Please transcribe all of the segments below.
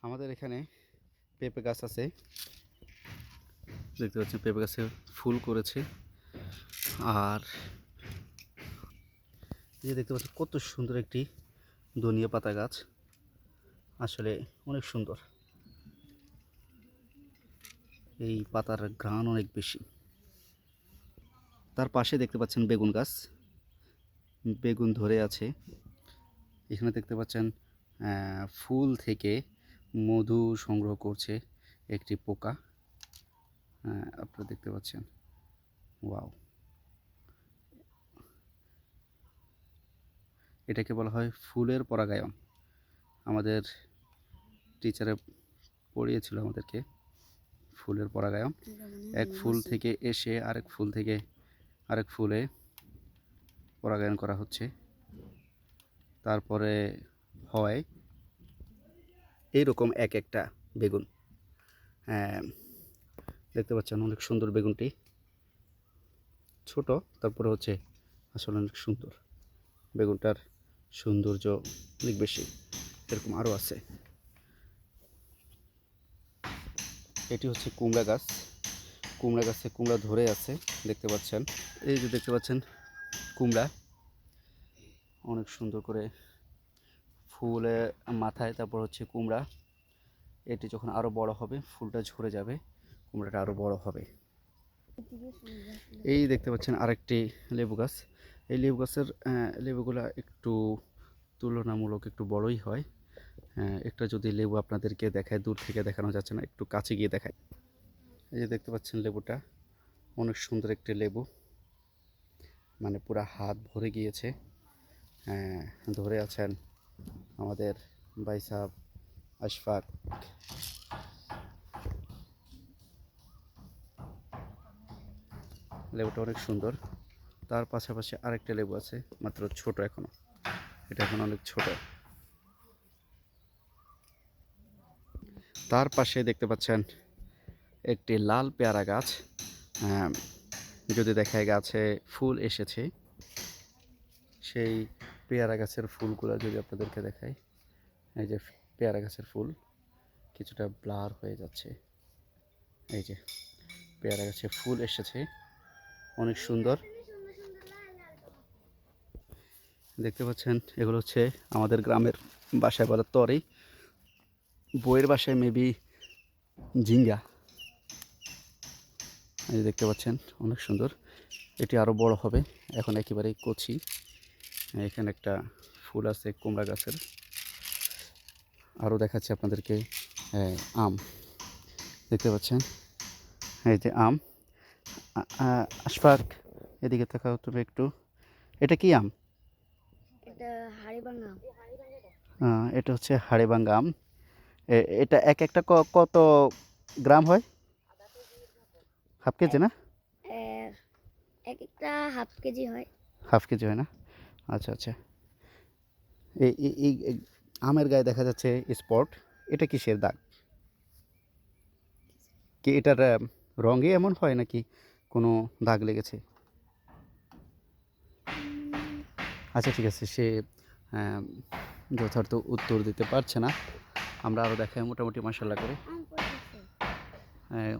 আমাদের এখানে পেঁপে গাছ আছে, দেখতে পাচ্ছেন পেঁপে গাছে ফুল করেছে। আর এই যে দেখতে পাচ্ছেন কত সুন্দর একটি ধনিয়া পাতা গাছ, আসলে অনেক সুন্দর। এই পাতার ঘ্রাণ অনেক বেশি। তার পাশে দেখতে পাচ্ছেন বেগুন গাছ, বেগুন ধরে আছে। এখানে দেখতে পাচ্ছেন ফুল থেকে মধু সংগ্রহ করছে একটি পোকা, আপনারা দেখতে পাচ্ছেন। ওয়াও, এটাকে বলা হয় ফুলের পরাগায়ন। আমাদের টিচারে পড়িয়েছিল আমাদেরকে ফুলের পরাগায়ন। এক ফুল থেকে এসে আরেক ফুল থেকে আরেক ফুলে পরাগায়ন করা হচ্ছে, তারপরে হয় এইরকম এক একটা বেগুন। দেখতে পাচ্ছেন অনেক সুন্দর বেগুনটি, ছোট তারপরে হচ্ছে আসলে অনেক সুন্দর। বেগুনটার সৌন্দর্য অনেক বেশি। এরকম আরও আছে। এটি হচ্ছে কুমড়া গাছ, কুমড়া গাছে কুমড়া ধরে আছে দেখতে পাচ্ছেন। এই যে দেখতে পাচ্ছেন কুমড়া অনেক সুন্দর করে ফুলে মাথায়, তারপর হচ্ছে কুমড়া। এটি যখন আরও বড় হবে ফুলটা ঝরে যাবে, কুমড়াটা আরও বড় হবে। এই দেখতে পাচ্ছেন আরেকটি লেবু গাছ। এই লেবু গাছের লেবুগুলা একটু তুলনামূলক একটু বড়ই হয়। একটা যদি লেবু আপনাদেরকে দেখায়, দূর থেকে দেখানো যাচ্ছে না, একটু কাছে গিয়ে দেখায়। এই যে দেখতে পাচ্ছেন লেবুটা অনেক সুন্দর একটি লেবু, মানে পুরা হাত ভরে গিয়েছে। ধরে আছেন আমাদের ভাই সাহেব আশফাক। লেবুটা অনেক সুন্দর। তার পাশাপাশি আরেকটা লেবু আছে, মাত্র ছোট এখনো, এটা এখন অনেক ছোট। তার পাশে দেখতে পাচ্ছেন একটি লাল পেয়ারা গাছ। যদি দেখায় গাছে ফুল এসেছে, সেই পেয়ারা গাছের ফুলগুলো যদি আপনাদেরকে দেখাই, এই যে পেয়ারা গাছের ফুল কিছুটা ব্লার হয়ে যাচ্ছে। এই যে পেয়ারা গাছে ফুল এসেছে, অনেক সুন্দর দেখতে পাচ্ছেন। এগুলো হচ্ছে আমাদের গ্রামের বাসায় বলার তরেই, বইয়ের বাসায় মেবি ঝিঙ্গা। এই যে দেখতে পাচ্ছেন অনেক সুন্দর। এটি আরও বড় হবে, এখন একেবারেই কচি। এখানে একটা ফুল আছে কুমড়া গাছের। আরও দেখাচ্ছি আপনাদেরকে আম, দেখতে পাচ্ছেন এই যে আম। আশফাক এদিকে তাকাও তুমি একটু, এটা কি আম? এটা হচ্ছে হাড়িভাঙ্গা আম। এটা এক একটা কত গ্রাম হয়? হাফ কেজি না? এক একটা হাফ কেজি হয়। হাফ কেজি হয় না? আচ্ছা আচ্ছা। এই এই আমের গায়ে দেখা যাচ্ছে স্পট, এটা কিসের দাগ? কি এটার রঙে এমন হয় নাকি কোনো দাগ লেগেছে? আচ্ছা ঠিক আছে, সে যথার্থ উত্তর দিতে পারছে না। আমরা আরও দেখাই মোটামুটি মাশাআল্লাহ করে।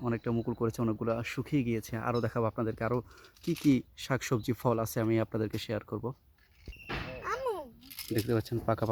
অনেকটা মুকুল করেছে, অনেকগুলো শুকিয়ে গিয়েছে। আরও দেখাবো আপনাদেরকে আরও কী কী শাকসবজি ফল আছে, আমি আপনাদেরকে শেয়ার করব। দেখতে পাচ্ছেন পাকা